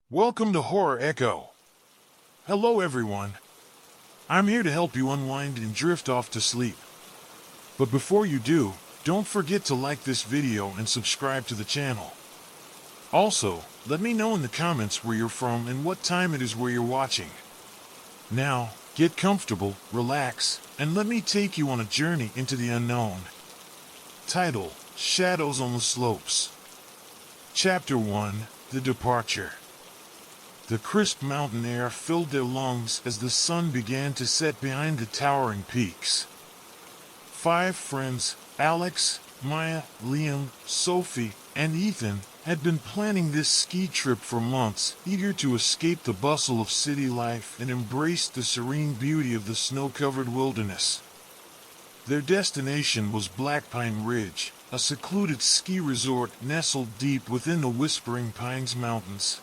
Welcome to Horror Echo. Hello everyone. I'm here to help you unwind and drift off to sleep. But before you do, don't forget to like this video and subscribe to the channel. Also, let me know in the comments where you're from and what time it is where you're watching. Now, get comfortable, relax, and let me take you on a journey into the unknown. Title: Shadows on the Slopes. Chapter 1: The Departure. The crisp mountain air filled their lungs as the sun began to set behind the towering peaks. 5 friends, Alex, Maya, Liam, Sophie, and Ethan, had been planning this ski trip for months, eager to escape the bustle of city life and embrace the serene beauty of the snow-covered wilderness. Their destination was Blackpine Ridge, a secluded ski resort nestled deep within the Whispering Pines Mountains.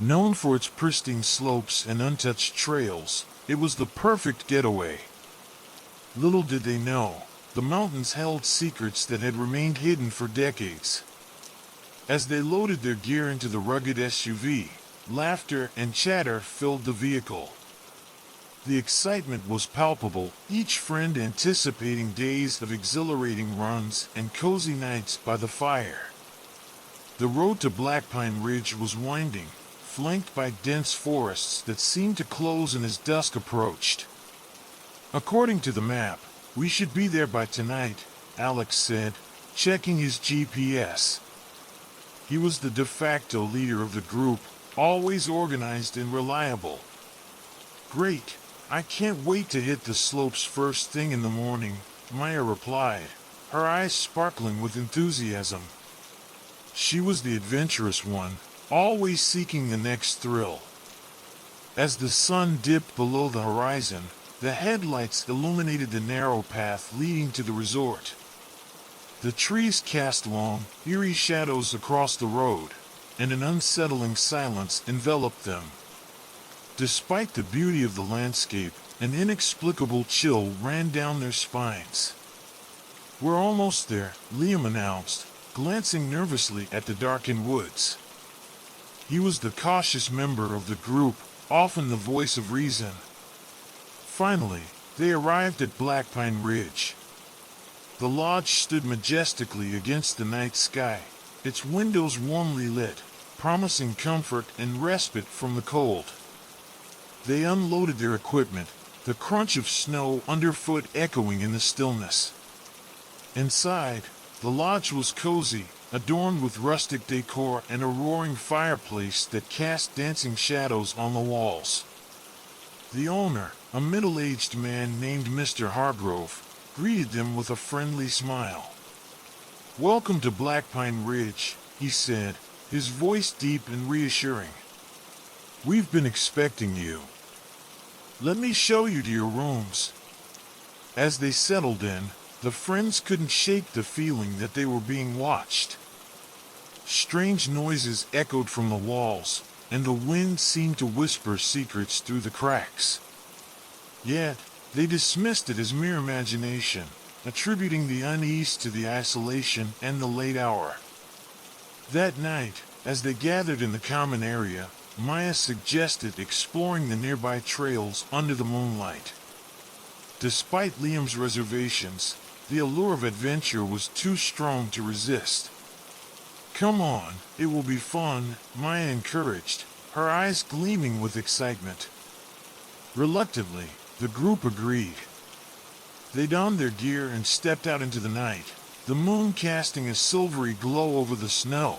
Known for its pristine slopes and untouched trails, it was the perfect getaway. Little did they know, the mountains held secrets that had remained hidden for decades. As they loaded their gear into the rugged SUV, laughter and chatter filled the vehicle. The excitement was palpable, each friend anticipating days of exhilarating runs and cozy nights by the fire. The road to Blackpine Ridge was winding, flanked by dense forests that seemed to close in as dusk approached. According to the map, we should be there by tonight, Alex said, checking his GPS. He was the de facto leader of the group, always organized and reliable. Great, I can't wait to hit the slopes first thing in the morning, Maya replied, her eyes sparkling with enthusiasm. She was the adventurous one, always seeking the next thrill. As the sun dipped below the horizon, the headlights illuminated the narrow path leading to the resort. The trees cast long, eerie shadows across the road, and an unsettling silence enveloped them. Despite the beauty of the landscape, an inexplicable chill ran down their spines. "We're almost there," Liam announced, glancing nervously at the darkened woods. He was the cautious member of the group, often the voice of reason. Finally, they arrived at Blackpine Ridge. The lodge stood majestically against the night sky, its windows warmly lit, promising comfort and respite from the cold. They unloaded their equipment, the crunch of snow underfoot echoing in the stillness. Inside, the lodge was cozy, adorned with rustic decor and a roaring fireplace that cast dancing shadows on the walls. The owner, a middle-aged man named Mr. Hargrove, greeted them with a friendly smile. "Welcome to Blackpine Ridge," he said, his voice deep and reassuring. "We've been expecting you. Let me show you to your rooms." As they settled in, the friends couldn't shake the feeling that they were being watched. Strange noises echoed from the walls, and the wind seemed to whisper secrets through the cracks. Yet, they dismissed it as mere imagination, attributing the unease to the isolation and the late hour. That night, as they gathered in the common area, Maya suggested exploring the nearby trails under the moonlight. Despite Liam's reservations, the allure of adventure was too strong to resist. "Come on, it will be fun," Maya encouraged, her eyes gleaming with excitement. Reluctantly, the group agreed. They donned their gear and stepped out into the night, the moon casting a silvery glow over the snow.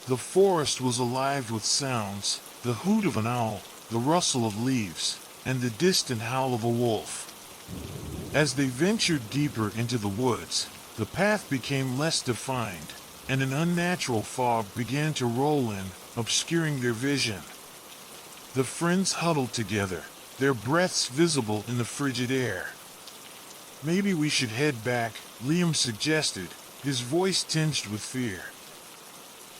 The forest was alive with sounds, the hoot of an owl, the rustle of leaves, and the distant howl of a wolf. As they ventured deeper into the woods, the path became less defined, and an unnatural fog began to roll in, obscuring their vision. The friends huddled together, their breaths visible in the frigid air. "Maybe we should head back," Liam suggested, his voice tinged with fear.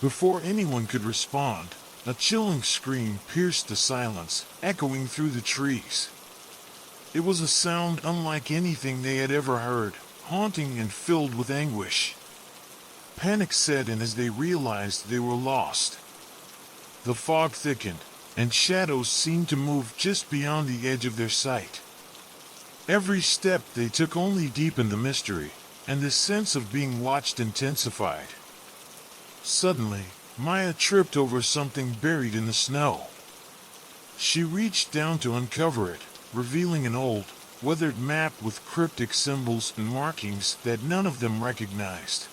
Before anyone could respond, a chilling scream pierced the silence, echoing through the trees. It was a sound unlike anything they had ever heard, haunting and filled with anguish. Panic set in as they realized they were lost. The fog thickened, and shadows seemed to move just beyond the edge of their sight. Every step they took only deepened the mystery, and the sense of being watched intensified. Suddenly, Maya tripped over something buried in the snow. She reached down to uncover it, revealing an old, weathered map with cryptic symbols and markings that none of them recognized.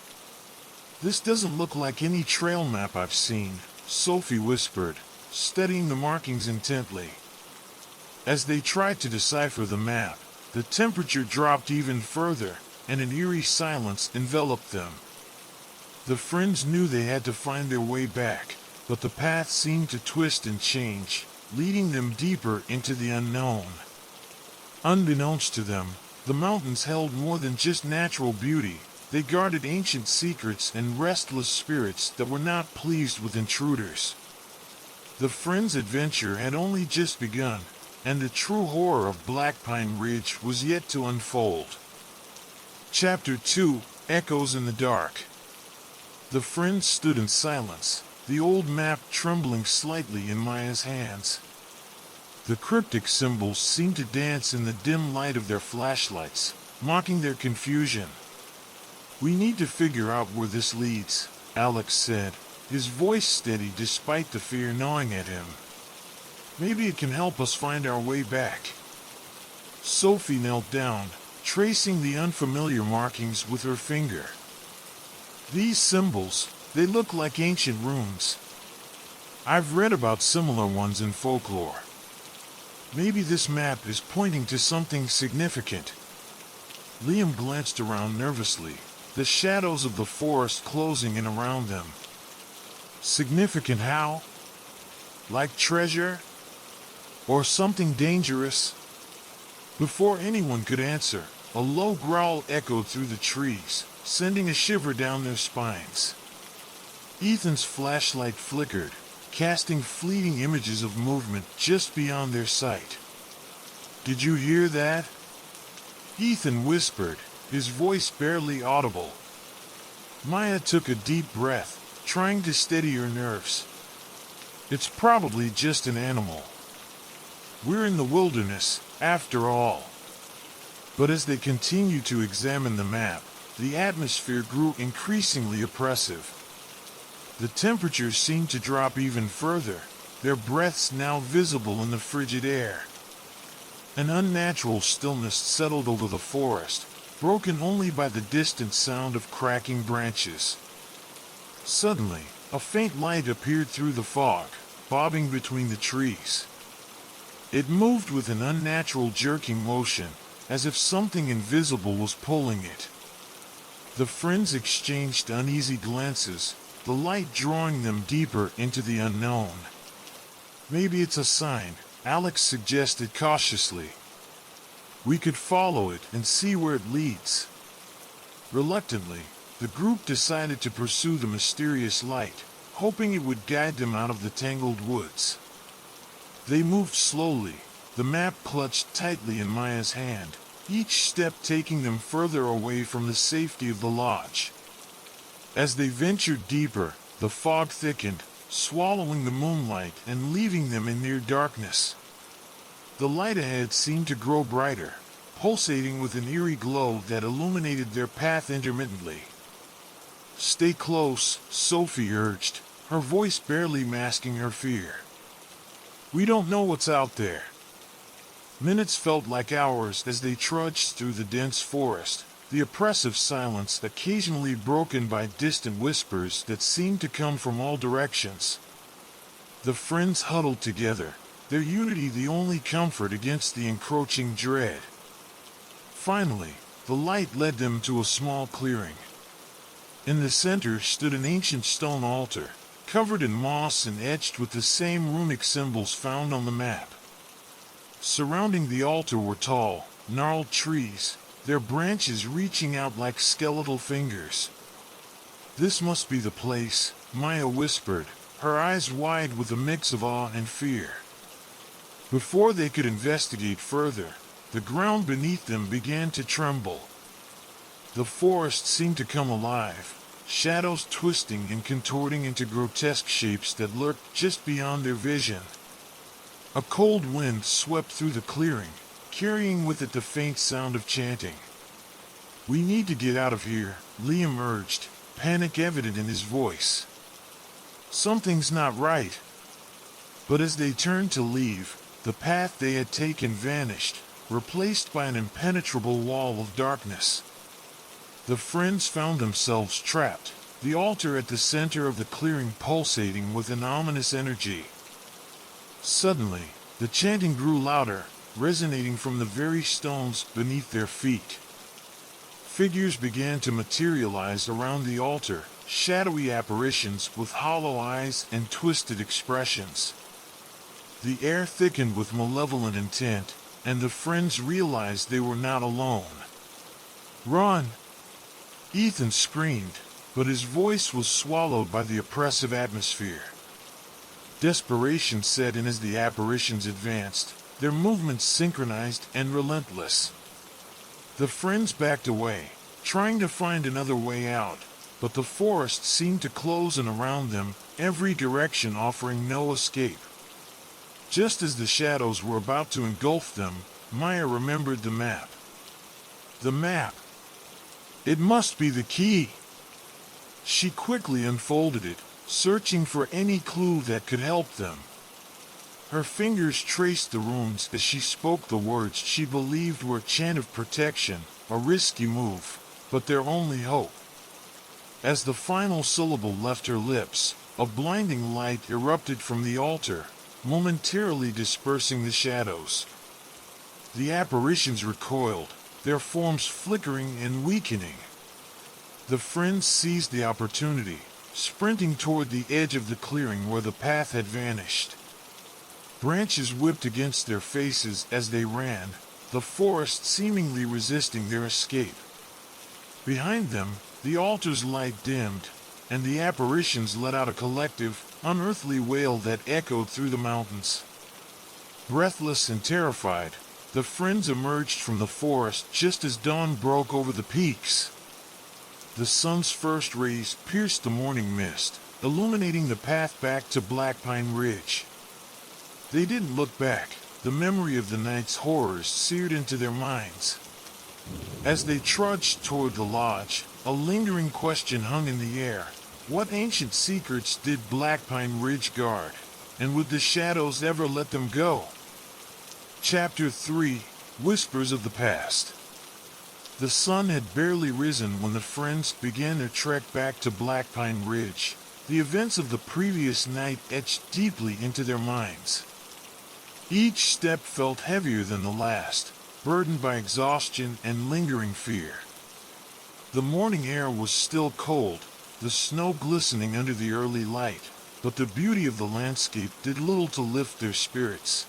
"This doesn't look like any trail map I've seen," Sophie whispered, studying the markings intently. As they tried to decipher the map, the temperature dropped even further, and an eerie silence enveloped them. The friends knew they had to find their way back, but the path seemed to twist and change, leading them deeper into the unknown. Unbeknownst to them, the mountains held more than just natural beauty. They guarded ancient secrets and restless spirits that were not pleased with intruders. The friends' adventure had only just begun, and the true horror of Blackpine Ridge was yet to unfold. Chapter 2: Echoes in the Dark. The friends stood in silence, the old map trembling slightly in Maya's hands. The cryptic symbols seemed to dance in the dim light of their flashlights, mocking their confusion. "We need to figure out where this leads," Alex said, his voice steady despite the fear gnawing at him. "Maybe it can help us find our way back." Sophie knelt down, tracing the unfamiliar markings with her finger. "These symbols, they look like ancient runes. I've read about similar ones in folklore. Maybe this map is pointing to something significant." Liam glanced around nervously, the shadows of the forest closing in around them. "Significant how? Like treasure? Or something dangerous?" Before anyone could answer, a low growl echoed through the trees, sending a shiver down their spines. Ethan's flashlight flickered, casting fleeting images of movement just beyond their sight. "Did you hear that?" Ethan whispered, his voice barely audible. Maya took a deep breath, trying to steady her nerves. "It's probably just an animal. We're in the wilderness, after all." But as they continued to examine the map, the atmosphere grew increasingly oppressive. The temperature seemed to drop even further, their breaths now visible in the frigid air. An unnatural stillness settled over the forest, broken only by the distant sound of cracking branches. Suddenly, a faint light appeared through the fog, bobbing between the trees. It moved with an unnatural jerking motion, as if something invisible was pulling it. The friends exchanged uneasy glances, the light drawing them deeper into the unknown. "Maybe it's a sign," Alex suggested cautiously. "We could follow it and see where it leads." Reluctantly, the group decided to pursue the mysterious light, hoping it would guide them out of the tangled woods. They moved slowly, the map clutched tightly in Maya's hand, each step taking them further away from the safety of the lodge. As they ventured deeper, the fog thickened, swallowing the moonlight and leaving them in near darkness. The light ahead seemed to grow brighter, pulsating with an eerie glow that illuminated their path intermittently. "Stay close," Sophie urged, her voice barely masking her fear. "We don't know what's out there." Minutes felt like hours as they trudged through the dense forest, the oppressive silence occasionally broken by distant whispers that seemed to come from all directions. The friends huddled together, their unity the only comfort against the encroaching dread. Finally, the light led them to a small clearing. In the center stood an ancient stone altar, covered in moss and etched with the same runic symbols found on the map. Surrounding the altar were tall, gnarled trees, their branches reaching out like skeletal fingers. "This must be the place," Maya whispered, her eyes wide with a mix of awe and fear. Before they could investigate further, the ground beneath them began to tremble. The forest seemed to come alive, shadows twisting and contorting into grotesque shapes that lurked just beyond their vision. A cold wind swept through the clearing, carrying with it the faint sound of chanting. "We need to get out of here," Liam urged, panic evident in his voice. "Something's not right." But as they turned to leave, the path they had taken vanished, replaced by an impenetrable wall of darkness. The friends found themselves trapped, the altar at the center of the clearing pulsating with an ominous energy. Suddenly, the chanting grew louder, resonating from the very stones beneath their feet. Figures began to materialize around the altar, shadowy apparitions with hollow eyes and twisted expressions. The air thickened with malevolent intent, and the friends realized they were not alone. "Run!" Ethan screamed, but his voice was swallowed by the oppressive atmosphere. Desperation set in as the apparitions advanced, their movements synchronized and relentless. The friends backed away, trying to find another way out, but the forest seemed to close in around them, every direction offering no escape. Just as the shadows were about to engulf them, Maya remembered the map. The map! It must be the key! She quickly unfolded it, searching for any clue that could help them. Her fingers traced the runes as she spoke the words she believed were a chant of protection, a risky move, but their only hope. As the final syllable left her lips, a blinding light erupted from the altar, momentarily dispersing the shadows. The apparitions recoiled, their forms flickering and weakening. The friends seized the opportunity, sprinting toward the edge of the clearing where the path had vanished. Branches whipped against their faces as they ran, the forest seemingly resisting their escape. Behind them, the altar's light dimmed, and the apparitions let out a collective, unearthly wail that echoed through the mountains. Breathless and terrified, the friends emerged from the forest just as dawn broke over the peaks. The sun's first rays pierced the morning mist, illuminating the path back to Blackpine Ridge. They didn't look back, the memory of the night's horrors seared into their minds. As they trudged toward the lodge, a lingering question hung in the air. What ancient secrets did Blackpine Ridge guard, and would the shadows ever let them go? Chapter 3: Whispers of the Past. The sun had barely risen when the friends began their trek back to Blackpine Ridge, the events of the previous night etched deeply into their minds. Each step felt heavier than the last, burdened by exhaustion and lingering fear. The morning air was still cold, the snow glistening under the early light, but the beauty of the landscape did little to lift their spirits.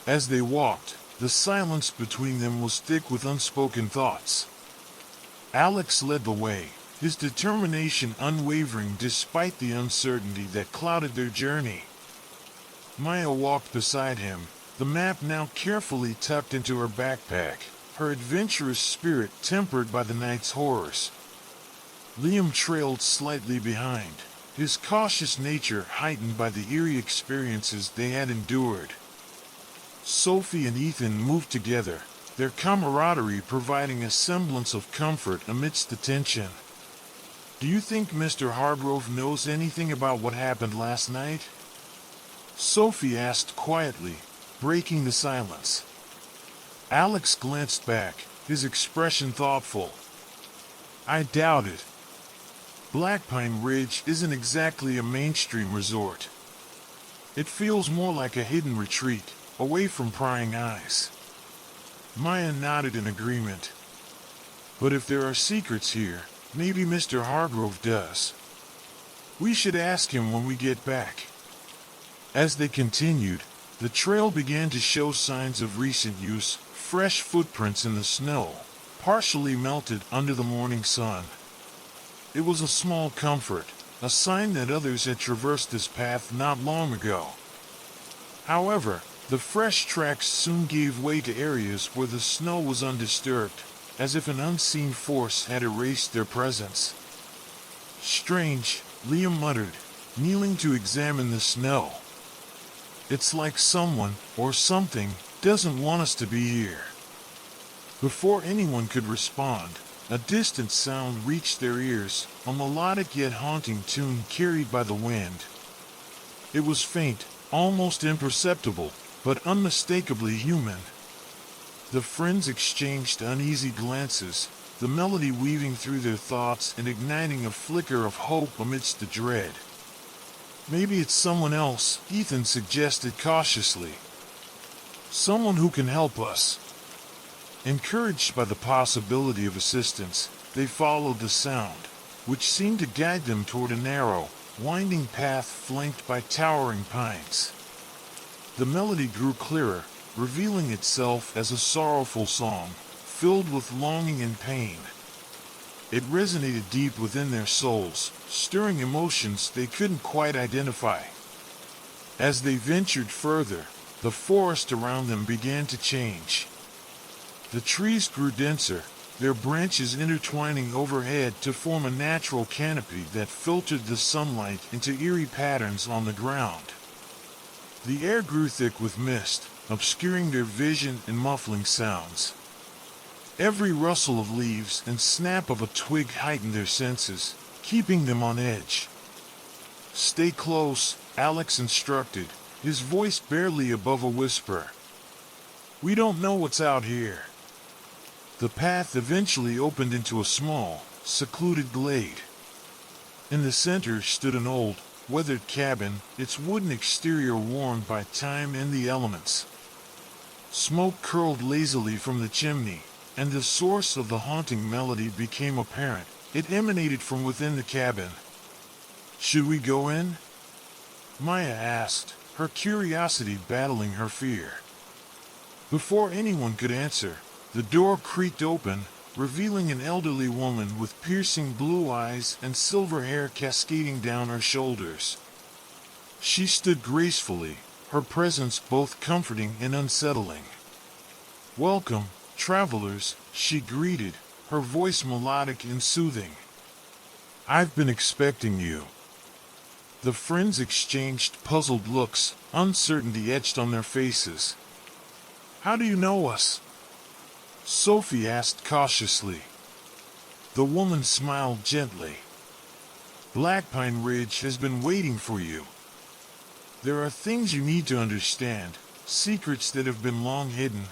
As they walked, the silence between them was thick with unspoken thoughts. Alex led the way, his determination unwavering despite the uncertainty that clouded their journey. Maya walked beside him, the map now carefully tucked into her backpack, her adventurous spirit tempered by the night's horrors. Liam trailed slightly behind, his cautious nature heightened by the eerie experiences they had endured. Sophie and Ethan moved together, their camaraderie providing a semblance of comfort amidst the tension. "Do you think Mr. Hargrove knows anything about what happened last night?" Sophie asked quietly, breaking the silence. Alex glanced back, his expression thoughtful. "I doubt it. Blackpine Ridge isn't exactly a mainstream resort. It feels more like a hidden retreat, away from prying eyes." Maya nodded in agreement. "But if there are secrets here, maybe Mr. Hargrove does. We should ask him when we get back." As they continued, the trail began to show signs of recent use, fresh footprints in the snow, partially melted under the morning sun. It was a small comfort, a sign that others had traversed this path not long ago. However, the fresh tracks soon gave way to areas where the snow was undisturbed, as if an unseen force had erased their presence. Strange, Liam muttered, kneeling to examine the snow. It's like someone, or something, doesn't want us to be here. Before anyone could respond, a distant sound reached their ears, a melodic yet haunting tune carried by the wind. It was faint, almost imperceptible, but unmistakably human. The friends exchanged uneasy glances, the melody weaving through their thoughts and igniting a flicker of hope amidst the dread. Maybe it's someone else, Ethan suggested cautiously. Someone who can help us. Encouraged by the possibility of assistance, they followed the sound, which seemed to guide them toward a narrow, winding path flanked by towering pines. The melody grew clearer, revealing itself as a sorrowful song, filled with longing and pain. It resonated deep within their souls, stirring emotions they couldn't quite identify. As they ventured further, the forest around them began to change. The trees grew denser, their branches intertwining overhead to form a natural canopy that filtered the sunlight into eerie patterns on the ground. The air grew thick with mist, obscuring their vision and muffling sounds. Every rustle of leaves and snap of a twig heightened their senses, keeping them on edge. "Stay close," Alex instructed, his voice barely above a whisper. "We don't know what's out here." The path eventually opened into a small, secluded glade. In the center stood an old, weathered cabin, its wooden exterior worn by time and the elements. Smoke curled lazily from the chimney, and the source of the haunting melody became apparent. It emanated from within the cabin. "Should we go in?" Maya asked, her curiosity battling her fear. Before anyone could answer, the door creaked open, revealing an elderly woman with piercing blue eyes and silver hair cascading down her shoulders. She stood gracefully, her presence both comforting and unsettling. "Welcome, travelers," she greeted, her voice melodic and soothing. "I've been expecting you." The friends exchanged puzzled looks, uncertainty etched on their faces. "How do you know us?" Sophie asked cautiously. The woman smiled gently. "Blackpine Ridge has been waiting for you. There are things you need to understand, secrets that have been long hidden."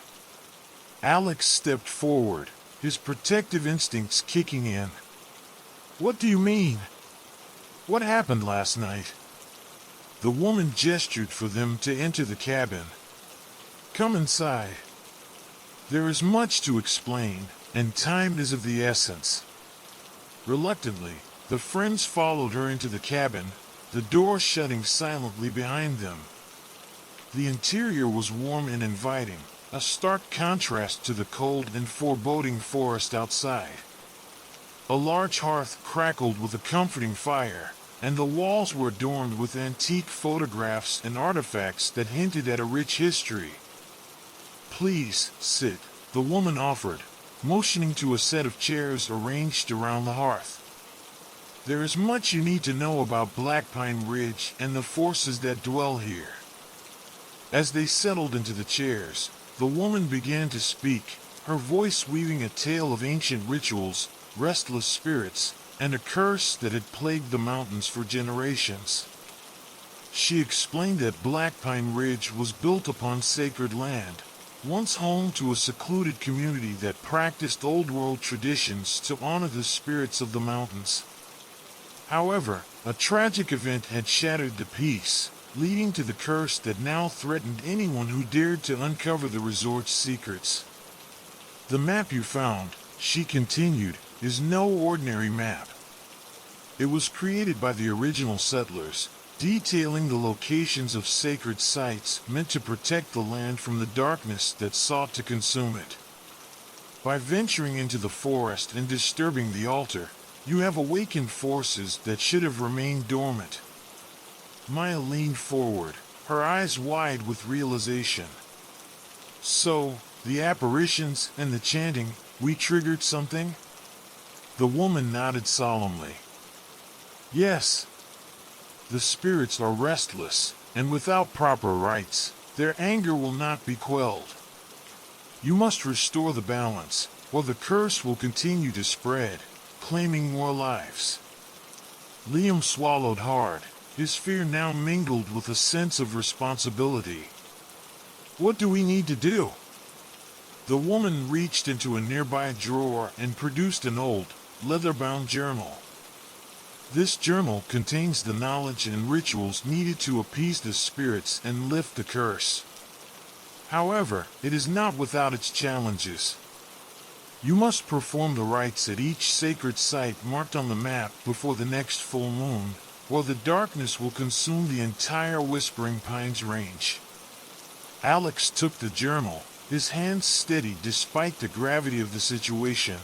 Alex stepped forward, his protective instincts kicking in. "What do you mean? What happened last night?" The woman gestured for them to enter the cabin. "Come inside. There is much to explain, and time is of the essence." Reluctantly, the friends followed her into the cabin, the door shutting silently behind them. The interior was warm and inviting, a stark contrast to the cold and foreboding forest outside. A large hearth crackled with a comforting fire, and the walls were adorned with antique photographs and artifacts that hinted at a rich history. "Please, sit," the woman offered, motioning to a set of chairs arranged around the hearth. "There is much you need to know about Blackpine Ridge and the forces that dwell here." As they settled into the chairs, the woman began to speak, her voice weaving a tale of ancient rituals, restless spirits, and a curse that had plagued the mountains for generations. She explained that Blackpine Ridge was built upon sacred land, once home to a secluded community that practiced old-world traditions to honor the spirits of the mountains. However, a tragic event had shattered the peace, leading to the curse that now threatened anyone who dared to uncover the resort's secrets. "The map you found," she continued, "is no ordinary map. It was created by the original settlers, detailing the locations of sacred sites meant to protect the land from the darkness that sought to consume it. By venturing into the forest and disturbing the altar, you have awakened forces that should have remained dormant." Maya leaned forward, her eyes wide with realization. "So, the apparitions and the chanting, we triggered something?" The woman nodded solemnly. Yes, the spirits are restless, and without proper rites, their anger will not be quelled. You must restore the balance, or the curse will continue to spread, claiming more lives. Liam swallowed hard, his fear now mingled with a sense of responsibility. What do we need to do? The woman reached into a nearby drawer and produced an old, leather-bound journal. This journal contains the knowledge and rituals needed to appease the spirits and lift the curse. However, it is not without its challenges. You must perform the rites at each sacred site marked on the map before the next full moon, or the darkness will consume the entire Whispering Pines range. Alex took the journal, his hands steady despite the gravity of the situation.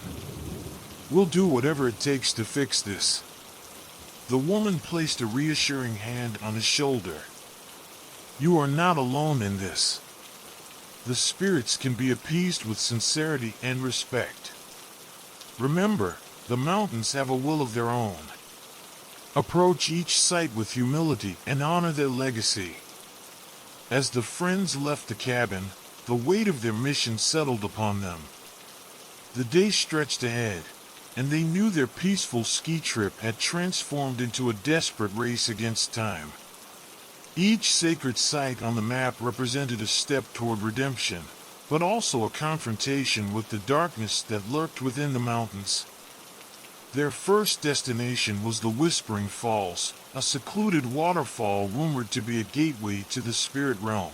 We'll do whatever it takes to fix this. The woman placed a reassuring hand on his shoulder. You are not alone in this. The spirits can be appeased with sincerity and respect. Remember, the mountains have a will of their own. Approach each site with humility and honor their legacy. As the friends left the cabin, the weight of their mission settled upon them. The day stretched ahead, and they knew their peaceful ski trip had transformed into a desperate race against time. Each sacred site on the map represented a step toward redemption, but also a confrontation with the darkness that lurked within the mountains. Their first destination was the Whispering Falls, a secluded waterfall rumored to be a gateway to the spirit realm.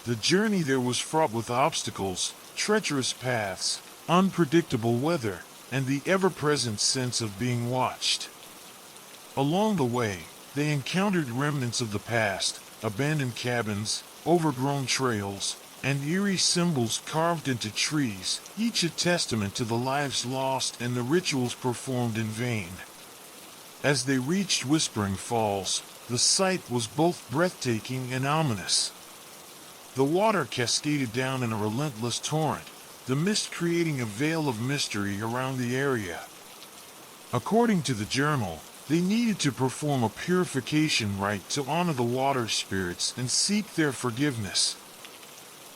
The journey there was fraught with obstacles, treacherous paths, unpredictable weather, and the ever-present sense of being watched. Along the way, they encountered remnants of the past, abandoned cabins, overgrown trails, and eerie symbols carved into trees, each a testament to the lives lost and the rituals performed in vain. As they reached Whispering Falls, the sight was both breathtaking and ominous. The water cascaded down in a relentless torrent, the mist creating a veil of mystery around the area. According to the journal, they needed to perform a purification rite to honor the water spirits and seek their forgiveness.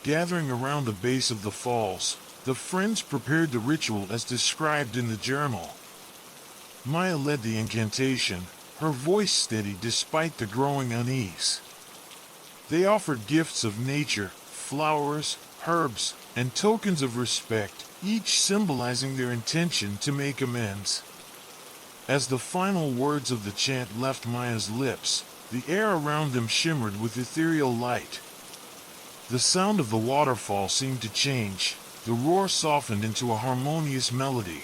Gathering around the base of the falls, the friends prepared the ritual as described in the journal. Maya led the incantation, her voice steady despite the growing unease. They offered gifts of nature, flowers, herbs, and tokens of respect, each symbolizing their intention to make amends. As the final words of the chant left Maya's lips, the air around them shimmered with ethereal light. The sound of the waterfall seemed to change, the roar softened into a harmonious melody.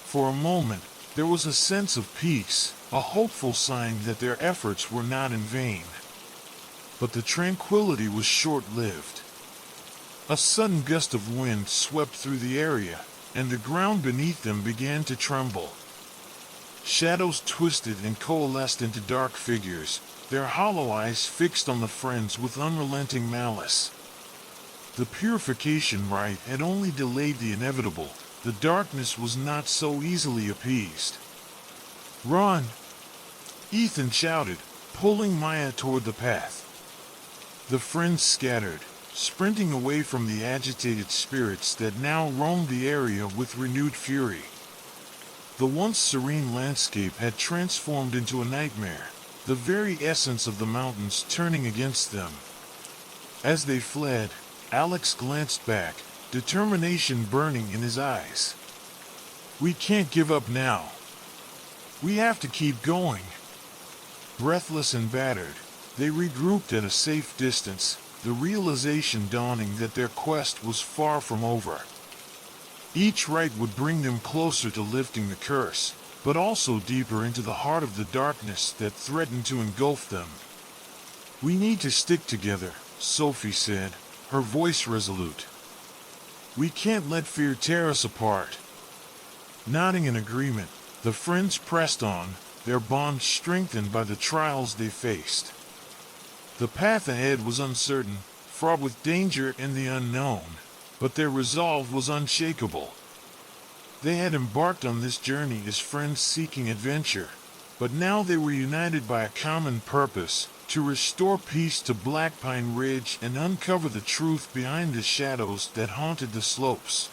For a moment, there was a sense of peace, a hopeful sign that their efforts were not in vain. But the tranquility was short-lived. A sudden gust of wind swept through the area, and the ground beneath them began to tremble. Shadows twisted and coalesced into dark figures, their hollow eyes fixed on the friends with unrelenting malice. The purification rite had only delayed the inevitable. The darkness was not so easily appeased. "Run!" Ethan shouted, pulling Maya toward the path. The friends scattered, sprinting away from the agitated spirits that now roamed the area with renewed fury. The once serene landscape had transformed into a nightmare, the very essence of the mountains turning against them. As they fled, Alex glanced back, determination burning in his eyes. "We can't give up now. We have to keep going." Breathless and battered, they regrouped at a safe distance, the realization dawning that their quest was far from over. Each rite would bring them closer to lifting the curse, but also deeper into the heart of the darkness that threatened to engulf them. "We need to stick together," Sophie said, her voice resolute. "We can't let fear tear us apart." Nodding in agreement, the friends pressed on, their bond strengthened by the trials they faced. The path ahead was uncertain, fraught with danger and the unknown, but their resolve was unshakable. They had embarked on this journey as friends seeking adventure, But now they were united by a common purpose, to restore peace to Blackpine Ridge and uncover the truth behind the shadows that haunted the slopes.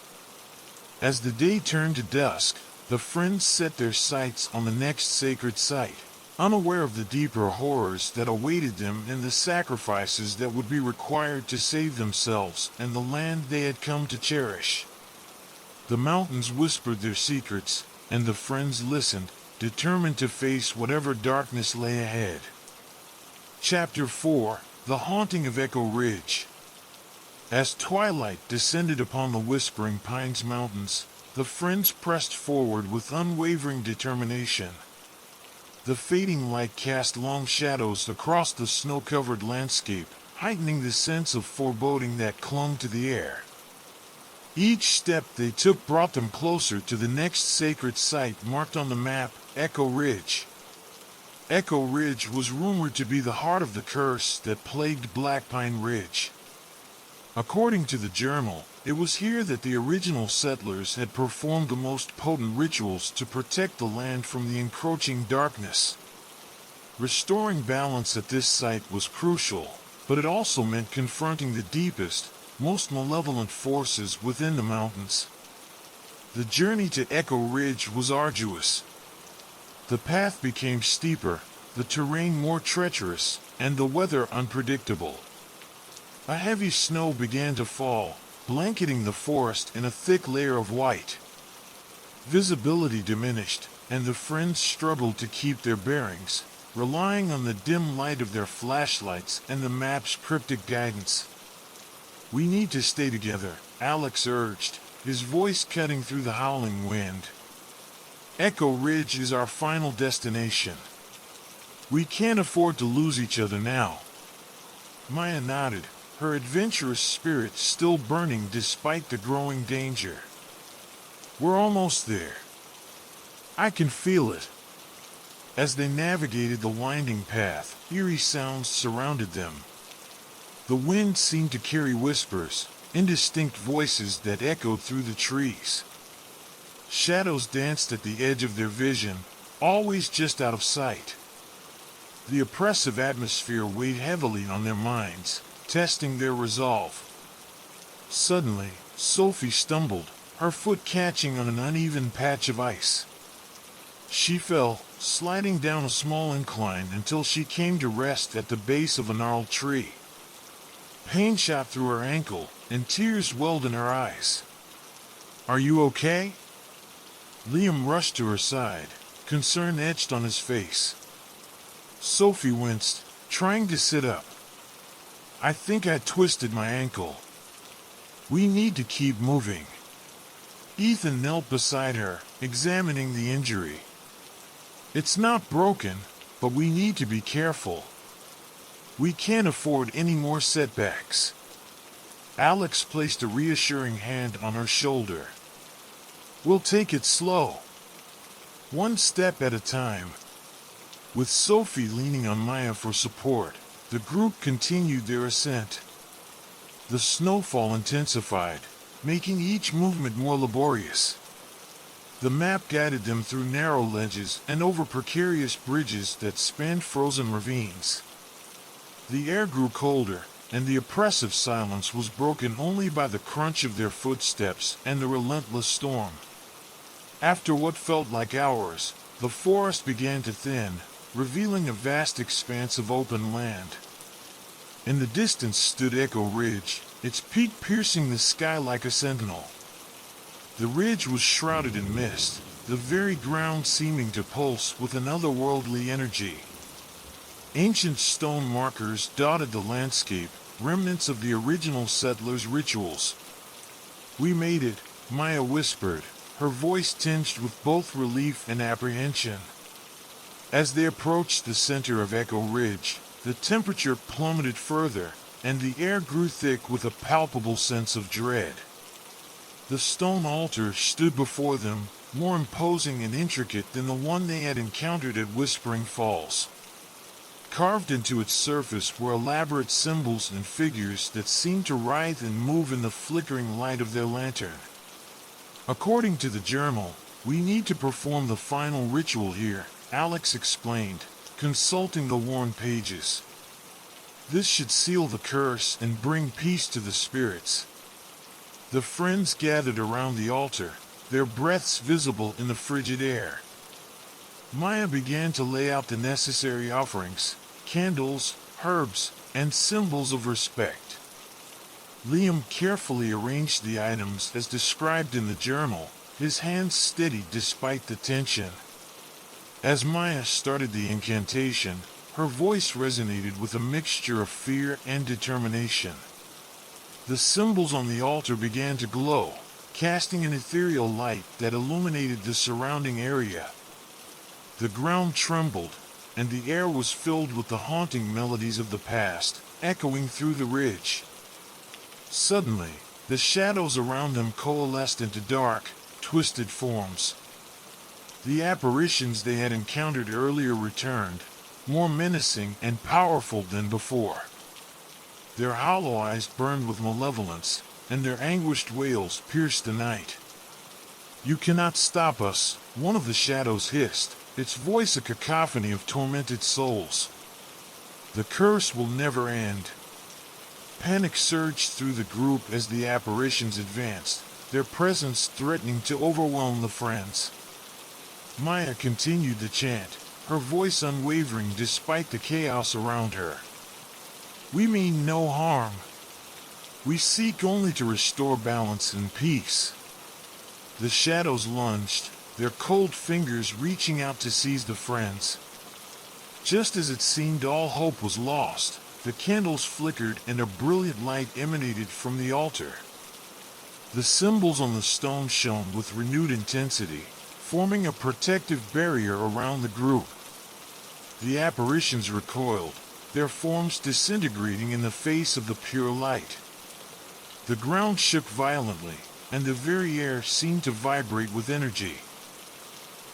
As the day turned to dusk, the friends set their sights on the next sacred site, unaware of the deeper horrors that awaited them and the sacrifices that would be required to save themselves and the land they had come to cherish. The mountains whispered their secrets, and the friends listened, determined to face whatever darkness lay ahead. Chapter 4: The Haunting of Echo Ridge. As twilight descended upon the Whispering Pines Mountains, the friends pressed forward with unwavering determination. The fading light cast long shadows across the snow-covered landscape, heightening the sense of foreboding that clung to the air. Each step they took brought them closer to the next sacred site marked on the map, Echo Ridge. Echo Ridge was rumored to be the heart of the curse that plagued Blackpine Ridge. According to the journal, it was here that the original settlers had performed the most potent rituals to protect the land from the encroaching darkness. Restoring balance at this site was crucial, but it also meant confronting the deepest, most malevolent forces within the mountains. The journey to Echo Ridge was arduous. The path became steeper, the terrain more treacherous, and the weather unpredictable. A heavy snow began to fall, blanketing the forest in a thick layer of white. Visibility diminished, and the friends struggled to keep their bearings, relying on the dim light of their flashlights and the map's cryptic guidance. "We need to stay together," Alex urged, his voice cutting through the howling wind. "Echo Ridge is our final destination. We can't afford to lose each other now." Maya nodded, her adventurous spirit still burning despite the growing danger. "We're almost there. I can feel it." As they navigated the winding path, eerie sounds surrounded them. The wind seemed to carry whispers, indistinct voices that echoed through the trees. Shadows danced at the edge of their vision, always just out of sight. The oppressive atmosphere weighed heavily on their minds, testing their resolve. Suddenly, Sophie stumbled, her foot catching on an uneven patch of ice. She fell, sliding down a small incline until she came to rest at the base of a gnarled tree. Pain shot through her ankle, and tears welled in her eyes. "Are you okay?" Liam rushed to her side, concern etched on his face. Sophie winced, trying to sit up. "I think I twisted my ankle. We need to keep moving." Ethan knelt beside her, examining the injury. "It's not broken, but we need to be careful. We can't afford any more setbacks." Alex placed a reassuring hand on her shoulder. "We'll take it slow. One step at a time." With Sophie leaning on Maya for support, the group continued their ascent. The snowfall intensified, making each movement more laborious. The map guided them through narrow ledges and over precarious bridges that spanned frozen ravines. The air grew colder, and the oppressive silence was broken only by the crunch of their footsteps and the relentless storm. After what felt like hours, the forest began to thin, revealing a vast expanse of open land. In the distance stood Echo Ridge, its peak piercing the sky like a sentinel. The ridge was shrouded in mist, the very ground seeming to pulse with an otherworldly energy. Ancient stone markers dotted the landscape, remnants of the original settlers' rituals. "We made it," Maya whispered, her voice tinged with both relief and apprehension. As they approached the center of Echo Ridge, the temperature plummeted further, and the air grew thick with a palpable sense of dread. The stone altar stood before them, more imposing and intricate than the one they had encountered at Whispering Falls. Carved into its surface were elaborate symbols and figures that seemed to writhe and move in the flickering light of their lantern. "According to the journal, we need to perform the final ritual here," Alex explained, consulting the worn pages. "This should seal the curse and bring peace to the spirits." The friends gathered around the altar, their breaths visible in the frigid air. Maya began to lay out the necessary offerings, candles, herbs, and symbols of respect. Liam carefully arranged the items as described in the journal, his hands steady despite the tension. As Maya started the incantation, her voice resonated with a mixture of fear and determination. The symbols on the altar began to glow, casting an ethereal light that illuminated the surrounding area. The ground trembled, and the air was filled with the haunting melodies of the past, echoing through the ridge. Suddenly, the shadows around them coalesced into dark, twisted forms. The apparitions they had encountered earlier returned, more menacing and powerful than before. Their hollow eyes burned with malevolence, and their anguished wails pierced the night. "You cannot stop us," one of the shadows hissed, its voice a cacophony of tormented souls. "The curse will never end." Panic surged through the group as the apparitions advanced, their presence threatening to overwhelm the friends. Maya continued the chant, her voice unwavering despite the chaos around her. "We mean no harm. We seek only to restore balance and peace." The shadows lunged, their cold fingers reaching out to seize the friends. Just as it seemed all hope was lost, the candles flickered and a brilliant light emanated from the altar. The symbols on the stone shone with renewed intensity, forming a protective barrier around the group. The apparitions recoiled, their forms disintegrating in the face of the pure light. The ground shook violently, and the very air seemed to vibrate with energy.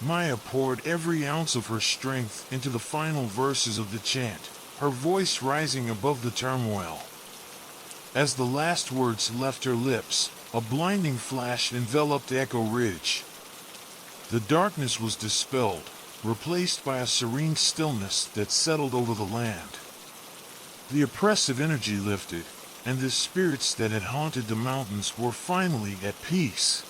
Maya poured every ounce of her strength into the final verses of the chant, her voice rising above the turmoil. As the last words left her lips, a blinding flash enveloped Echo Ridge. The darkness was dispelled, replaced by a serene stillness that settled over the land. The oppressive energy lifted, and the spirits that had haunted the mountains were finally at peace.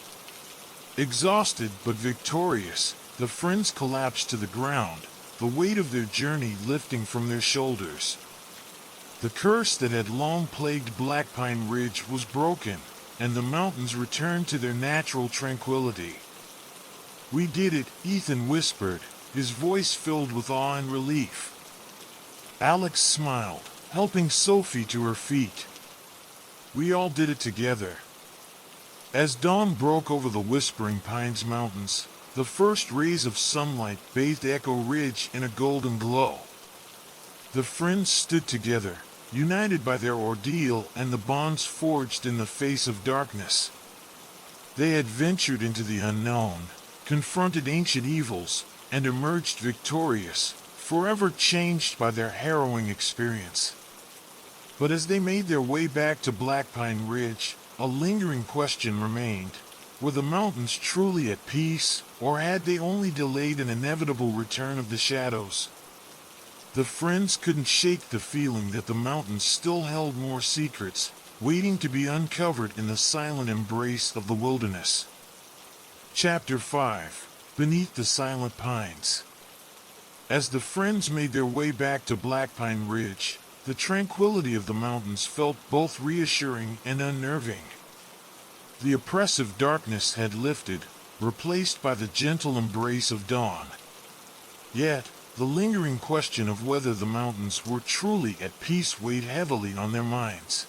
Exhausted but victorious, the friends collapsed to the ground, the weight of their journey lifting from their shoulders. The curse that had long plagued Blackpine Ridge was broken, and the mountains returned to their natural tranquility. "We did it," Ethan whispered, his voice filled with awe and relief. Alex smiled, helping Sophie to her feet. "We all did it together." As dawn broke over the Whispering Pines Mountains, the first rays of sunlight bathed Echo Ridge in a golden glow. The friends stood together, united by their ordeal and the bonds forged in the face of darkness. They had ventured into the unknown, confronted ancient evils, and emerged victorious, forever changed by their harrowing experience. But as they made their way back to Blackpine Ridge, a lingering question remained. Were the mountains truly at peace, or had they only delayed an inevitable return of the shadows? The friends couldn't shake the feeling that the mountains still held more secrets, waiting to be uncovered in the silent embrace of the wilderness. Chapter 5. Beneath the Silent Pines. As the friends made their way back to Blackpine Ridge, the tranquility of the mountains felt both reassuring and unnerving. The oppressive darkness had lifted, replaced by the gentle embrace of dawn. Yet, the lingering question of whether the mountains were truly at peace weighed heavily on their minds.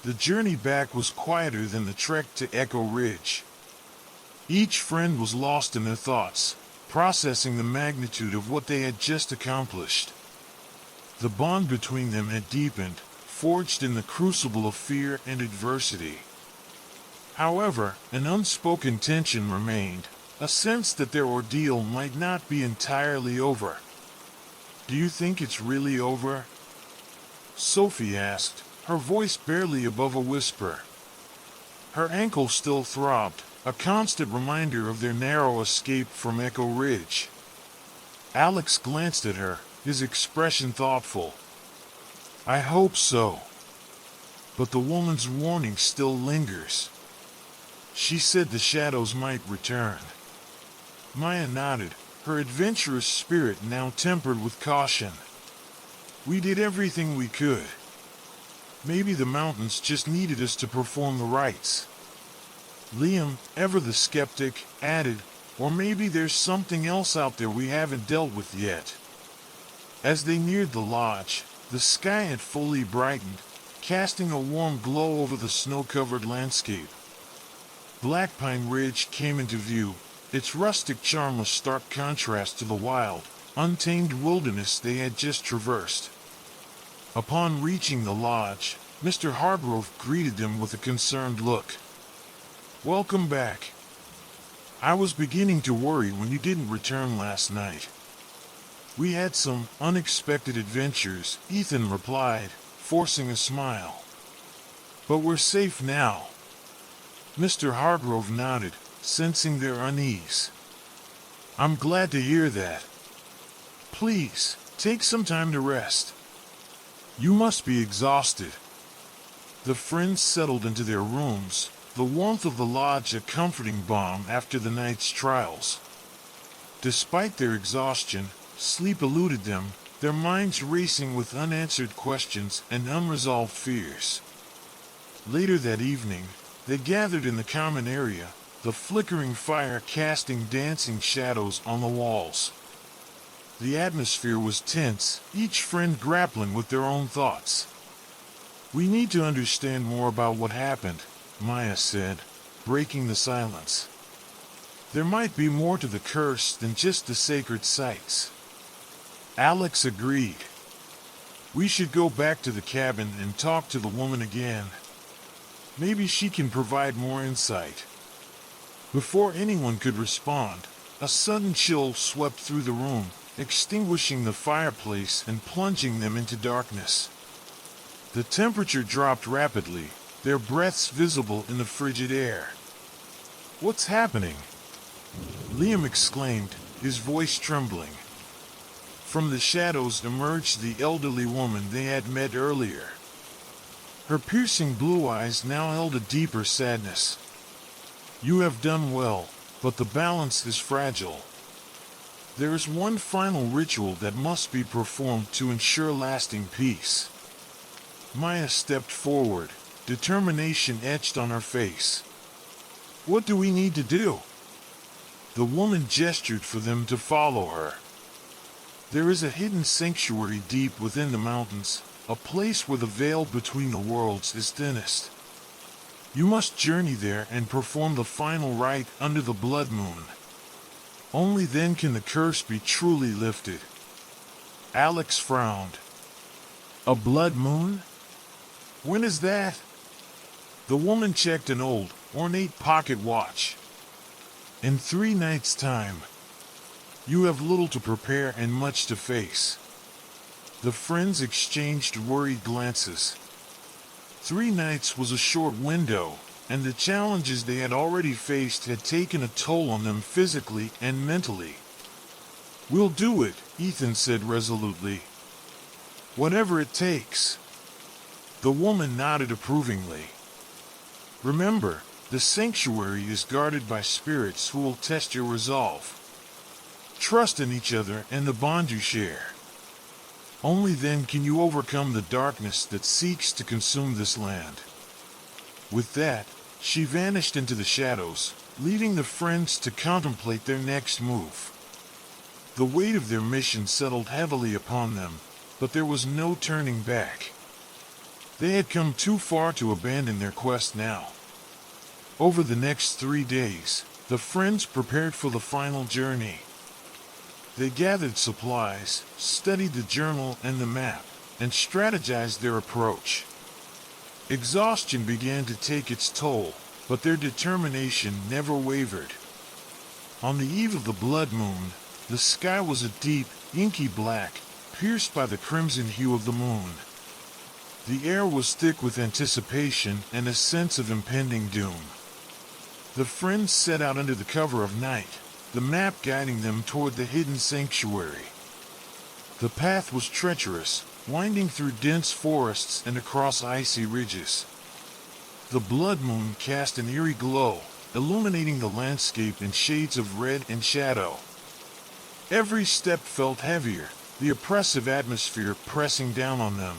The journey back was quieter than the trek to Echo Ridge. Each friend was lost in their thoughts, processing the magnitude of what they had just accomplished. The bond between them had deepened, forged in the crucible of fear and adversity. However, an unspoken tension remained, a sense that their ordeal might not be entirely over. "Do you think it's really over?" Sophie asked, her voice barely above a whisper. Her ankle still throbbed, a constant reminder of their narrow escape from Echo Ridge. Alex glanced at her, his expression thoughtful. I hope so. But the woman's warning still lingers. She said the shadows might return. Maya nodded, her adventurous spirit now tempered with caution. We did everything we could. Maybe the mountains just needed us to perform the rites. Liam, ever the skeptic, added, or maybe there's something else out there we haven't dealt with yet. As they neared the lodge, the sky had fully brightened, casting a warm glow over the snow-covered landscape. Blackpine Ridge came into view, its rustic charm a stark contrast to the wild, untamed wilderness they had just traversed. Upon reaching the lodge, Mr. Hargrove greeted them with a concerned look. Welcome back. I was beginning to worry when you didn't return last night. We had some unexpected adventures, Ethan replied, forcing a smile. But we're safe now. Mr. Hargrove nodded, sensing their unease. I'm glad to hear that. Please, take some time to rest. You must be exhausted. The friends settled into their rooms, the warmth of the lodge a comforting balm after the night's trials. Despite their exhaustion, sleep eluded them, their minds racing with unanswered questions and unresolved fears. Later that evening, they gathered in the common area, the flickering fire casting dancing shadows on the walls. The atmosphere was tense, each friend grappling with their own thoughts. We need to understand more about what happened, Maya said, breaking the silence. There might be more to the curse than just the sacred sites. Alex agreed. We should go back to the cabin and talk to the woman again. Maybe she can provide more insight. Before anyone could respond, a sudden chill swept through the room, extinguishing the fireplace and plunging them into darkness. The temperature dropped rapidly, their breaths visible in the frigid air. What's happening? Liam exclaimed, his voice trembling. From the shadows emerged the elderly woman they had met earlier. Her piercing blue eyes now held a deeper sadness. You have done well, but the balance is fragile. There is one final ritual that must be performed to ensure lasting peace. Maya stepped forward, determination etched on her face. What do we need to do? The woman gestured for them to follow her. There is a hidden sanctuary deep within the mountains, a place where the veil between the worlds is thinnest. You must journey there and perform the final rite under the blood moon. Only then can the curse be truly lifted. Alex frowned. A blood moon? When is that? The woman checked an old, ornate pocket watch. In 3 nights' time. You have little to prepare and much to face. The friends exchanged worried glances. 3 nights was a short window, and the challenges they had already faced had taken a toll on them physically and mentally. We'll do it, Ethan said resolutely. Whatever it takes. The woman nodded approvingly. Remember, the sanctuary is guarded by spirits who will test your resolve. Trust in each other and the bond you share. Only then can you overcome the darkness that seeks to consume this land. With that, she vanished into the shadows, leaving the friends to contemplate their next move. The weight of their mission settled heavily upon them, but there was no turning back. They had come too far to abandon their quest now. Over the next 3 days, the friends prepared for the final journey. They gathered supplies, studied the journal and the map, and strategized their approach. Exhaustion began to take its toll, but their determination never wavered. On the eve of the blood moon, the sky was a deep, inky black, pierced by the crimson hue of the moon. The air was thick with anticipation and a sense of impending doom. The friends set out under the cover of night, the map guiding them toward the hidden sanctuary. The path was treacherous, winding through dense forests and across icy ridges. The blood moon cast an eerie glow, illuminating the landscape in shades of red and shadow. Every step felt heavier, the oppressive atmosphere pressing down on them.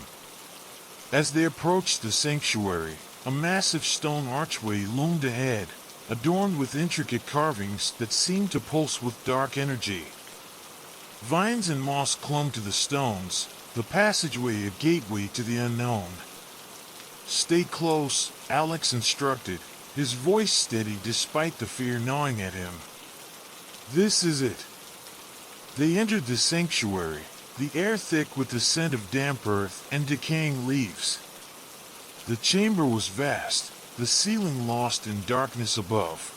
As they approached the sanctuary, a massive stone archway loomed ahead, adorned with intricate carvings that seemed to pulse with dark energy. Vines and moss clung to the stones, the passageway a gateway to the unknown. "Stay close," Alex instructed, his voice steady despite the fear gnawing at him. "This is it." They entered the sanctuary, the air thick with the scent of damp earth and decaying leaves. The chamber was vast, the ceiling lost in darkness above.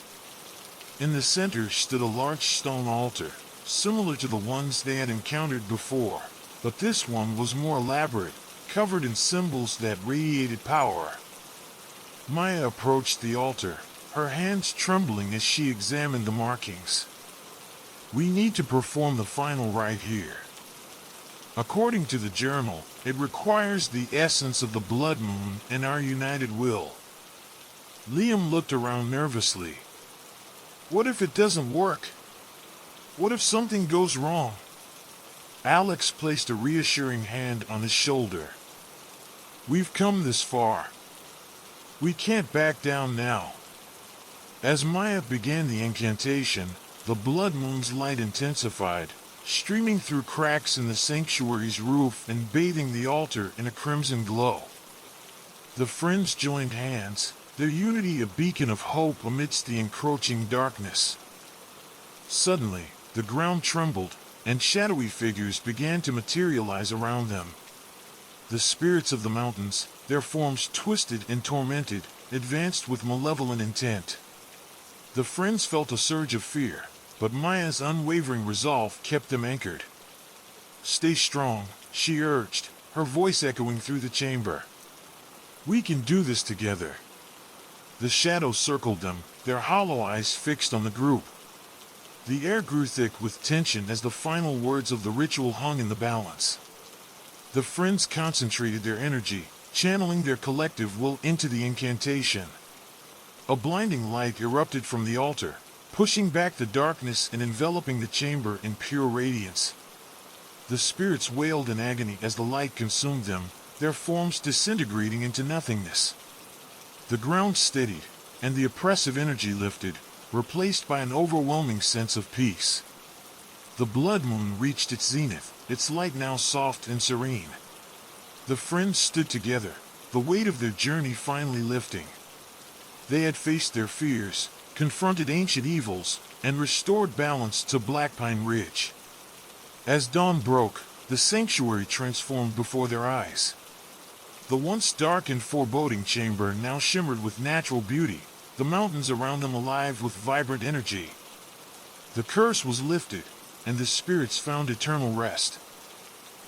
In the center stood a large stone altar, similar to the ones they had encountered before, but this one was more elaborate, covered in symbols that radiated power. Maya approached the altar, her hands trembling as she examined the markings. "We need to perform the final rite here. According to the journal, it requires the essence of the blood moon and our united will." Liam looked around nervously. "What if it doesn't work? What if something goes wrong?" Alex placed a reassuring hand on his shoulder. "We've come this far. We can't back down now." As Maya began the incantation, the blood moon's light intensified, streaming through cracks in the sanctuary's roof and bathing the altar in a crimson glow. The friends joined hands, their unity a beacon of hope amidst the encroaching darkness. Suddenly, the ground trembled, and shadowy figures began to materialize around them. The spirits of the mountains, their forms twisted and tormented, advanced with malevolent intent. The friends felt a surge of fear, but Maya's unwavering resolve kept them anchored. "Stay strong," she urged, her voice echoing through the chamber. "We can do this together." The shadows circled them, their hollow eyes fixed on the group. The air grew thick with tension as the final words of the ritual hung in the balance. The friends concentrated their energy, channeling their collective will into the incantation. A blinding light erupted from the altar, pushing back the darkness and enveloping the chamber in pure radiance. The spirits wailed in agony as the light consumed them, their forms disintegrating into nothingness. The ground steadied, and the oppressive energy lifted, replaced by an overwhelming sense of peace. The blood moon reached its zenith, its light now soft and serene. The friends stood together, the weight of their journey finally lifting. They had faced their fears, confronted ancient evils, and restored balance to Blackpine Ridge. As dawn broke, the sanctuary transformed before their eyes. The once dark and foreboding chamber now shimmered with natural beauty, the mountains around them alive with vibrant energy. The curse was lifted, and the spirits found eternal rest.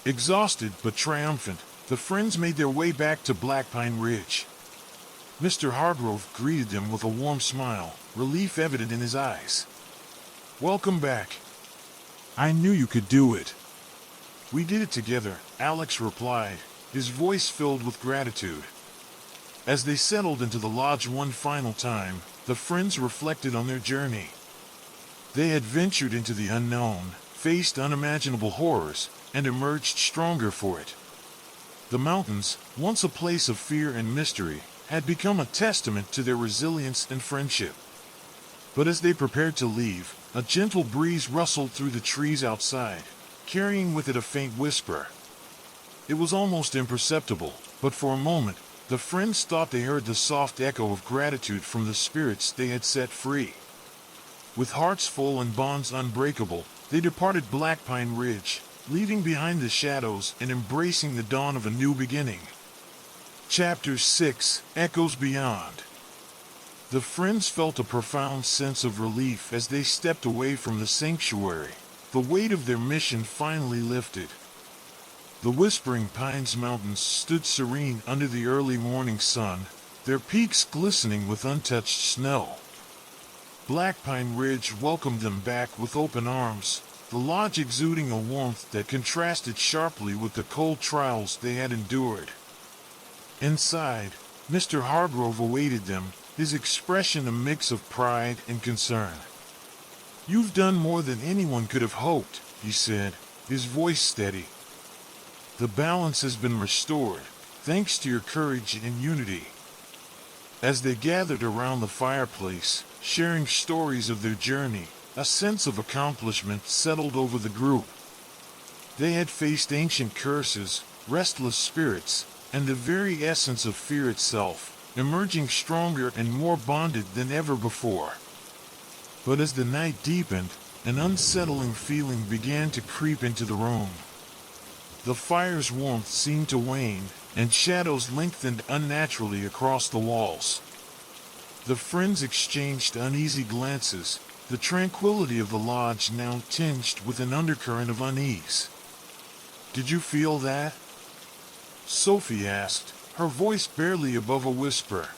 Exhausted but triumphant, the friends made their way back to Blackpine Ridge. Mr. Hargrove greeted them with a warm smile, relief evident in his eyes. "Welcome back. I knew you could do it." "We did it together," Alex replied, his voice filled with gratitude. As they settled into the lodge one final time, the friends reflected on their journey. They had ventured into the unknown, faced unimaginable horrors, and emerged stronger for it. The mountains, once a place of fear and mystery, had become a testament to their resilience and friendship. But as they prepared to leave, a gentle breeze rustled through the trees outside, carrying with it a faint whisper. It was almost imperceptible, but for a moment, the friends thought they heard the soft echo of gratitude from the spirits they had set free. With hearts full and bonds unbreakable, they departed Blackpine Ridge, leaving behind the shadows and embracing the dawn of a new beginning. Chapter 6: Echoes Beyond. The friends felt a profound sense of relief as they stepped away from the sanctuary. The weight of their mission finally lifted. The Whispering Pines Mountains stood serene under the early morning sun, their peaks glistening with untouched snow. Blackpine Ridge welcomed them back with open arms, the lodge exuding a warmth that contrasted sharply with the cold trials they had endured. Inside, Mr. Hargrove awaited them, his expression a mix of pride and concern. "You've done more than anyone could have hoped," he said, his voice steady. "The balance has been restored, thanks to your courage and unity." As they gathered around the fireplace, sharing stories of their journey, a sense of accomplishment settled over the group. They had faced ancient curses, restless spirits, and the very essence of fear itself, emerging stronger and more bonded than ever before. But as the night deepened, an unsettling feeling began to creep into the room. The fire's warmth seemed to wane, and shadows lengthened unnaturally across the walls. The friends exchanged uneasy glances, the tranquility of the lodge now tinged with an undercurrent of unease. "Did you feel that?" Sophie asked, her voice barely above a whisper.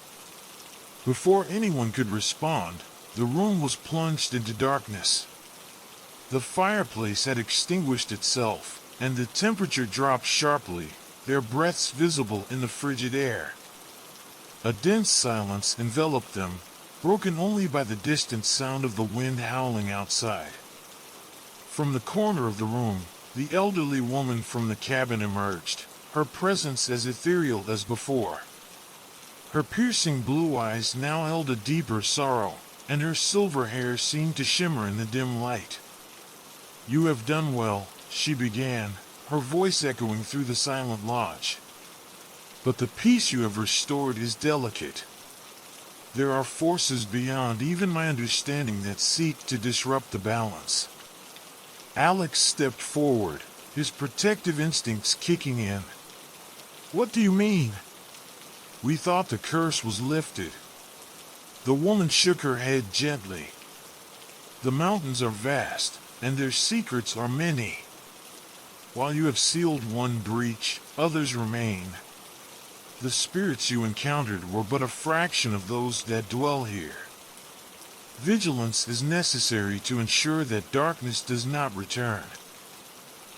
Before anyone could respond, the room was plunged into darkness. The fireplace had extinguished itself, and the temperature dropped sharply, their breaths visible in the frigid air. A dense silence enveloped them, broken only by the distant sound of the wind howling outside. From the corner of the room, the elderly woman from the cabin emerged, her presence as ethereal as before. Her piercing blue eyes now held a deeper sorrow, and her silver hair seemed to shimmer in the dim light. "You have done well," she began, her voice echoing through the silent lodge. "But the peace you have restored is delicate. There are forces beyond even my understanding that seek to disrupt the balance." Alex stepped forward, his protective instincts kicking in. "What do you mean?" "We thought the curse was lifted." The woman shook her head gently. "The mountains are vast, and their secrets are many. While you have sealed one breach, others remain. The spirits you encountered were but a fraction of those that dwell here. Vigilance is necessary to ensure that darkness does not return."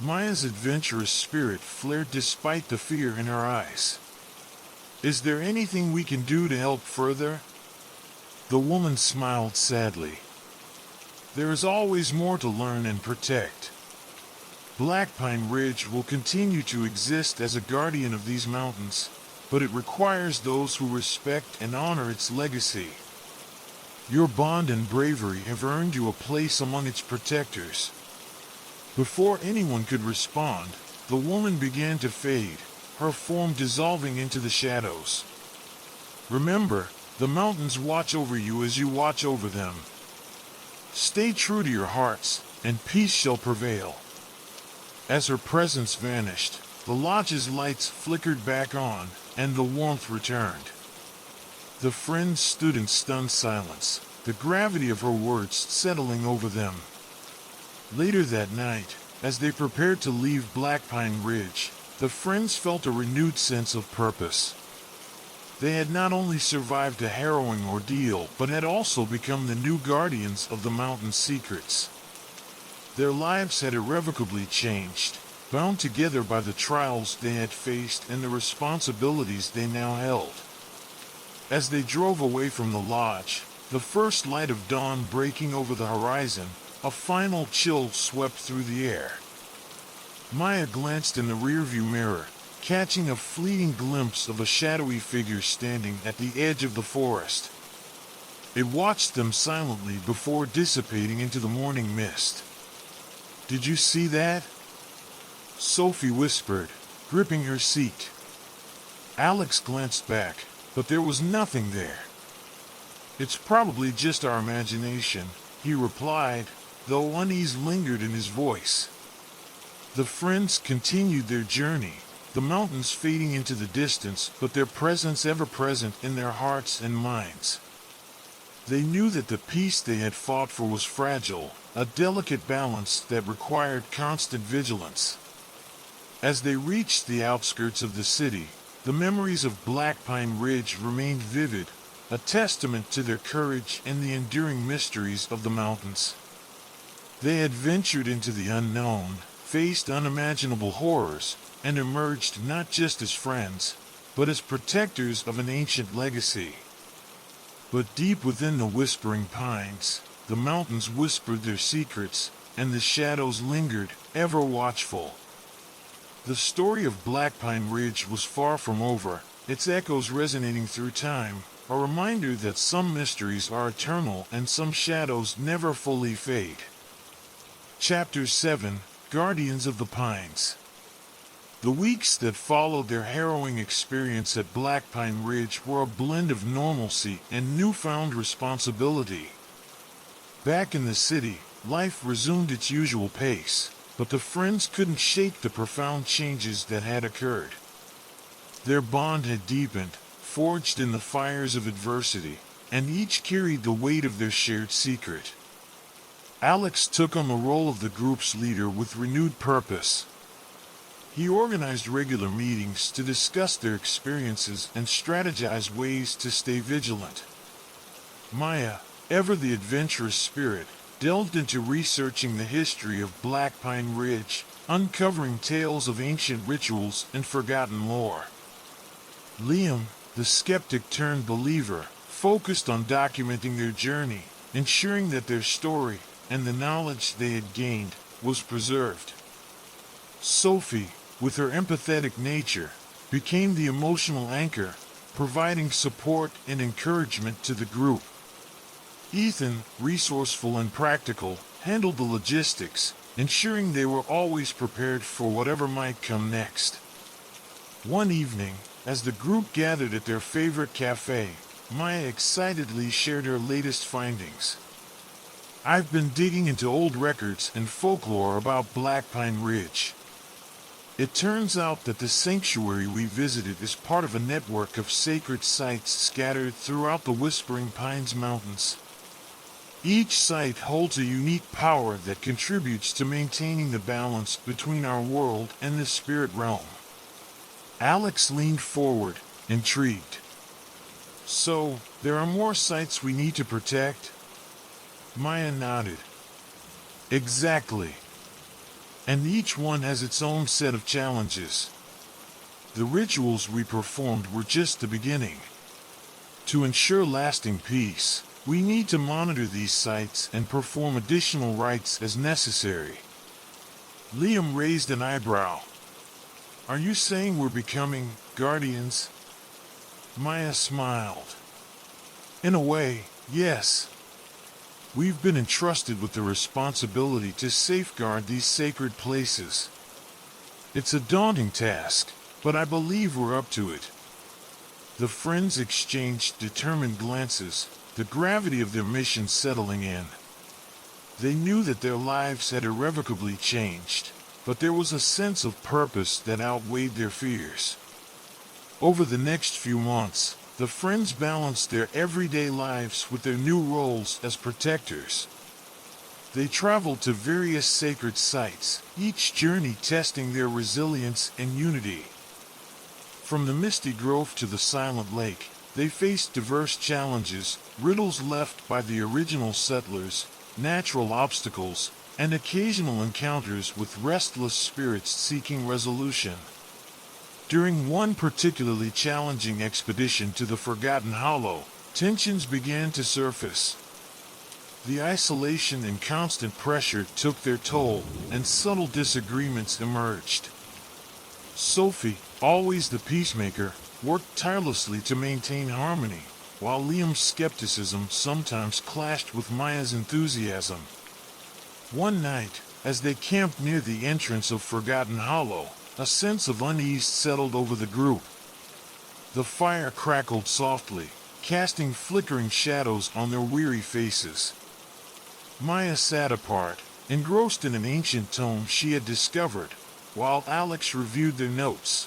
Maya's adventurous spirit flared despite the fear in her eyes. "Is there anything we can do to help further?" The woman smiled sadly. "There is always more to learn and protect. Blackpine Ridge will continue to exist as a guardian of these mountains, but it requires those who respect and honor its legacy. Your bond and bravery have earned you a place among its protectors." Before anyone could respond, the woman began to fade, her form dissolving into the shadows. "Remember, the mountains watch over you as you watch over them. Stay true to your hearts, and peace shall prevail." As her presence vanished, the lodge's lights flickered back on, and the warmth returned. The friends stood in stunned silence, the gravity of her words settling over them. Later that night, as they prepared to leave Blackpine Ridge, the friends felt a renewed sense of purpose. They had not only survived a harrowing ordeal, but had also become the new guardians of the mountain's secrets. Their lives had irrevocably changed, bound together by the trials they had faced and the responsibilities they now held. As they drove away from the lodge, the first light of dawn breaking over the horizon, a final chill swept through the air. Maya glanced in the rearview mirror, catching a fleeting glimpse of a shadowy figure standing at the edge of the forest. It watched them silently before dissipating into the morning mist. "Did you see that?" Sophie whispered, gripping her seat. Alex glanced back, but there was nothing there. "It's probably just our imagination," he replied, though unease lingered in his voice. The friends continued their journey, the mountains fading into the distance, but their presence ever present in their hearts and minds. They knew that the peace they had fought for was fragile, a delicate balance that required constant vigilance. As they reached the outskirts of the city, the memories of Blackpine Ridge remained vivid, a testament to their courage and the enduring mysteries of the mountains. They had ventured into the unknown, faced unimaginable horrors, and emerged not just as friends, but as protectors of an ancient legacy. But deep within the whispering pines, the mountains whispered their secrets, and the shadows lingered, ever watchful. The story of Blackpine Ridge was far from over, its echoes resonating through time, a reminder that some mysteries are eternal and some shadows never fully fade. Chapter 7: Guardians of the Pines. The weeks that followed their harrowing experience at Blackpine Ridge were a blend of normalcy and newfound responsibility. Back in the city, life resumed its usual pace, but the friends couldn't shake the profound changes that had occurred. Their bond had deepened, forged in the fires of adversity, and each carried the weight of their shared secret. Alex took on the role of the group's leader with renewed purpose. He organized regular meetings to discuss their experiences and strategize ways to stay vigilant. Maya, ever the adventurous spirit, delved into researching the history of Blackpine Ridge, uncovering tales of ancient rituals and forgotten lore. Liam, the skeptic-turned-believer, focused on documenting their journey, ensuring that their story, and the knowledge they had gained, was preserved. Sophie, with her empathetic nature, became the emotional anchor, providing support and encouragement to the group. Ethan, resourceful and practical, handled the logistics, ensuring they were always prepared for whatever might come next. One evening, as the group gathered at their favorite cafe, Maya excitedly shared her latest findings. "I've been digging into old records and folklore about Blackpine Ridge. It turns out that the sanctuary we visited is part of a network of sacred sites scattered throughout the Whispering Pines Mountains. Each site holds a unique power that contributes to maintaining the balance between our world and the spirit realm." Alex leaned forward, intrigued. "So, there are more sites we need to protect?" Maya nodded. "Exactly. And each one has its own set of challenges. The rituals we performed were just the beginning. To ensure lasting peace, we need to monitor these sites and perform additional rites as necessary." Liam raised an eyebrow. "Are you saying we're becoming guardians?" Maya smiled. "In a way, yes. We've been entrusted with the responsibility to safeguard these sacred places. It's a daunting task, but I believe we're up to it." The friends exchanged determined glances, the gravity of their mission settling in. They knew that their lives had irrevocably changed, but there was a sense of purpose that outweighed their fears. Over the next few months, the friends balanced their everyday lives with their new roles as protectors. They traveled to various sacred sites, each journey testing their resilience and unity. From the misty grove to the silent lake, they faced diverse challenges, riddles left by the original settlers, natural obstacles, and occasional encounters with restless spirits seeking resolution. During one particularly challenging expedition to the Forgotten Hollow, tensions began to surface. The isolation and constant pressure took their toll, and subtle disagreements emerged. Sophie, always the peacemaker, worked tirelessly to maintain harmony, while Liam's skepticism sometimes clashed with Maya's enthusiasm. One night, as they camped near the entrance of Forgotten Hollow, a sense of unease settled over the group. The fire crackled softly, casting flickering shadows on their weary faces. Maya sat apart, engrossed in an ancient tome she had discovered, while Alex reviewed their notes.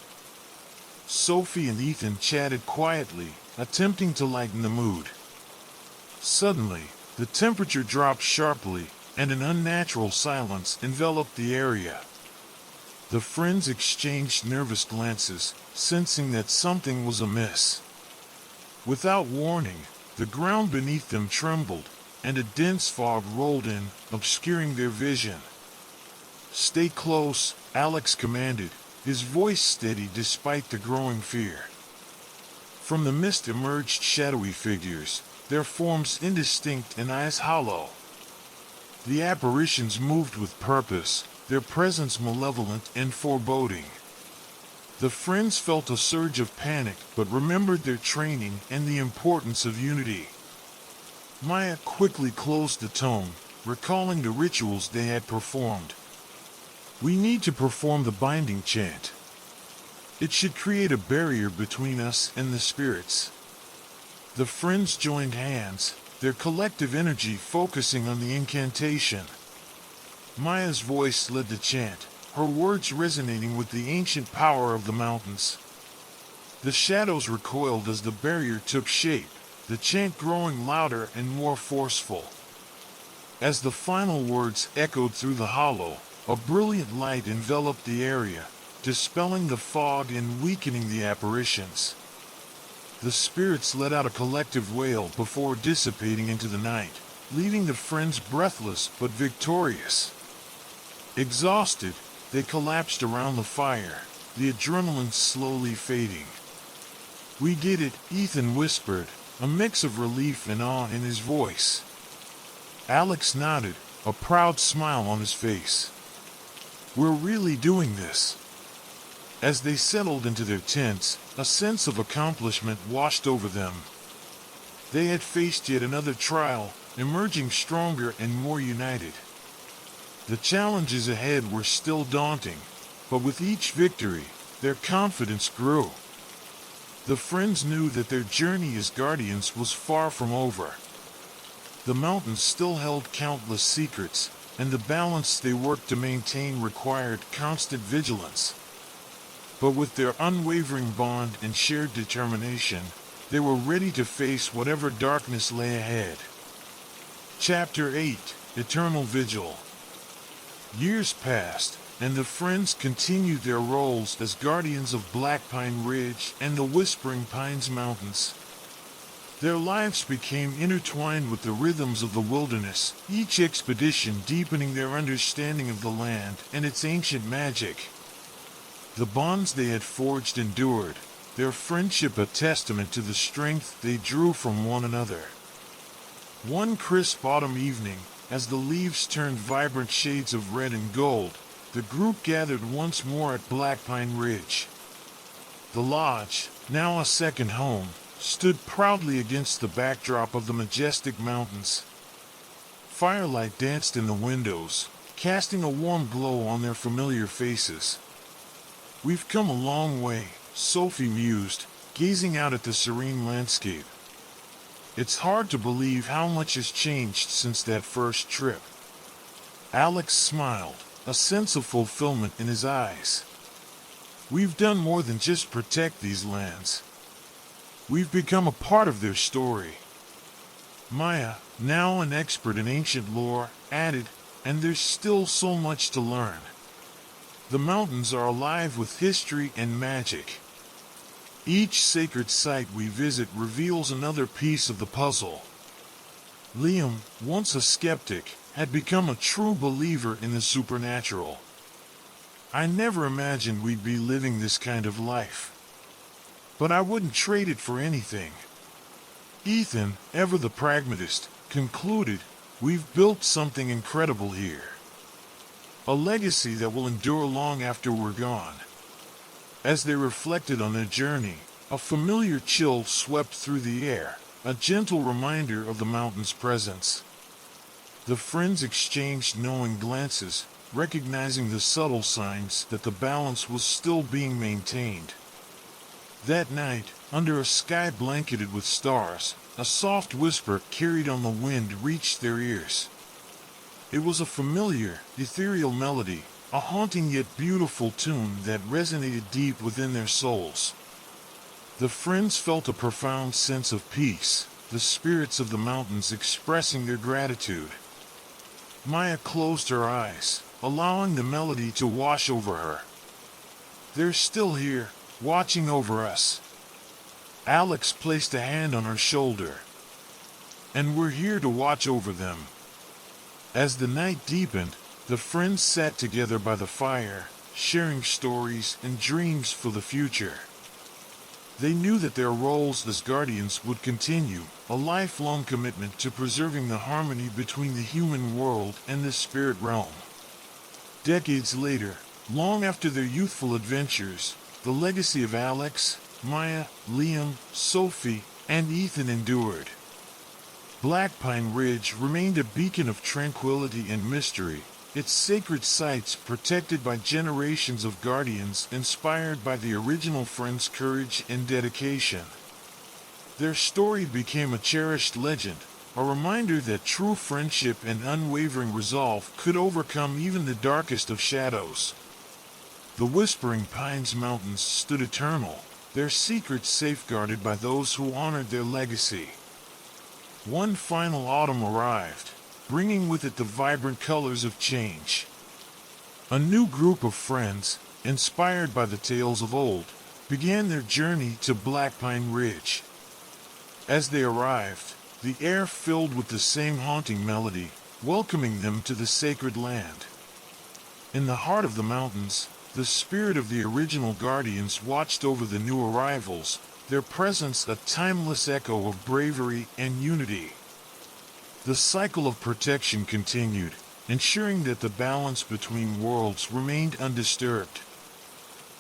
Sophie and Ethan chatted quietly, attempting to lighten the mood. Suddenly, the temperature dropped sharply, and an unnatural silence enveloped the area. The friends exchanged nervous glances, sensing that something was amiss. Without warning, the ground beneath them trembled, and a dense fog rolled in, obscuring their vision. "Stay close," Alex commanded, his voice steady despite the growing fear. From the mist emerged shadowy figures, their forms indistinct and eyes hollow. The apparitions moved with purpose, their presence malevolent and foreboding. The friends felt a surge of panic, but remembered their training and the importance of unity. Maya quickly closed the tome, recalling the rituals they had performed. "We need to perform the binding chant. It should create a barrier between us and the spirits." The friends joined hands, their collective energy focusing on the incantation. Maya's voice led the chant, her words resonating with the ancient power of the mountains. The shadows recoiled as the barrier took shape, the chant growing louder and more forceful. As the final words echoed through the hollow, a brilliant light enveloped the area, dispelling the fog and weakening the apparitions. The spirits let out a collective wail before dissipating into the night, leaving the friends breathless but victorious. Exhausted, they collapsed around the fire, the adrenaline slowly fading. "We did it," Ethan whispered, a mix of relief and awe in his voice. Alex nodded, a proud smile on his face. "We're really doing this." As they settled into their tents, a sense of accomplishment washed over them. They had faced yet another trial, emerging stronger and more united. The challenges ahead were still daunting, but with each victory, their confidence grew. The friends knew that their journey as guardians was far from over. The mountains still held countless secrets, and the balance they worked to maintain required constant vigilance. But with their unwavering bond and shared determination, they were ready to face whatever darkness lay ahead. Chapter 8: Eternal Vigil. Years passed, and the friends continued their roles as guardians of Blackpine Ridge and the Whispering Pines Mountains. Their lives became intertwined with the rhythms of the wilderness, each expedition deepening their understanding of the land and its ancient magic. The bonds they had forged endured, their friendship a testament to the strength they drew from one another. One crisp autumn evening, as the leaves turned vibrant shades of red and gold, the group gathered once more at Blackpine Ridge. The lodge, now a second home, stood proudly against the backdrop of the majestic mountains. Firelight danced in the windows, casting a warm glow on their familiar faces. "We've come a long way," Sophie mused, gazing out at the serene landscape. "It's hard to believe how much has changed since that first trip." Alex smiled, a sense of fulfillment in his eyes. "We've done more than just protect these lands. We've become a part of their story." Maya, now an expert in ancient lore, added, "And there's still so much to learn. The mountains are alive with history and magic. Each sacred site we visit reveals another piece of the puzzle." Liam, once a skeptic, had become a true believer in the supernatural. "I never imagined we'd be living this kind of life. But I wouldn't trade it for anything." Ethan, ever the pragmatist, concluded, "We've built something incredible here. A legacy that will endure long after we're gone." As they reflected on their journey, a familiar chill swept through the air, a gentle reminder of the mountain's presence. The friends exchanged knowing glances, recognizing the subtle signs that the balance was still being maintained. That night, under a sky blanketed with stars, a soft whisper carried on the wind reached their ears. It was a familiar, ethereal melody, a haunting yet beautiful tune that resonated deep within their souls. The friends felt a profound sense of peace, the spirits of the mountains expressing their gratitude. Maya closed her eyes, allowing the melody to wash over her. "They're still here, watching over us." Alex placed a hand on her shoulder. "And we're here to watch over them." As the night deepened, the friends sat together by the fire, sharing stories and dreams for the future. They knew that their roles as guardians would continue, a lifelong commitment to preserving the harmony between the human world and the spirit realm. Decades later, long after their youthful adventures, the legacy of Alex, Maya, Liam, Sophie, and Ethan endured. Blackpine Ridge remained a beacon of tranquility and mystery, its sacred sites protected by generations of guardians inspired by the original friends' courage and dedication. Their story became a cherished legend, a reminder that true friendship and unwavering resolve could overcome even the darkest of shadows. The Whispering Pines Mountains stood eternal, their secrets safeguarded by those who honored their legacy. One final autumn arrived, bringing with it the vibrant colors of change. A new group of friends, inspired by the tales of old, began their journey to Blackpine Ridge. As they arrived, the air filled with the same haunting melody, welcoming them to the sacred land. In the heart of the mountains, the spirit of the original guardians watched over the new arrivals, their presence a timeless echo of bravery and unity. The cycle of protection continued, ensuring that the balance between worlds remained undisturbed.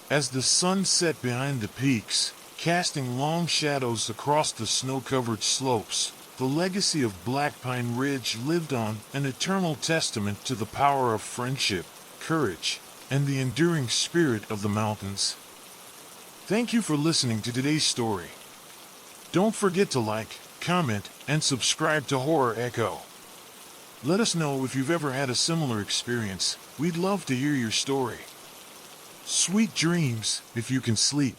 As the sun set behind the peaks, casting long shadows across the snow-covered slopes, the legacy of Blackpine Ridge lived on, an eternal testament to the power of friendship, courage, and the enduring spirit of the mountains. Thank you for listening to today's story. Don't forget to like, comment, and subscribe to Horror Echo. Let us know if you've ever had a similar experience. We'd love to hear your story. Sweet dreams, if you can sleep.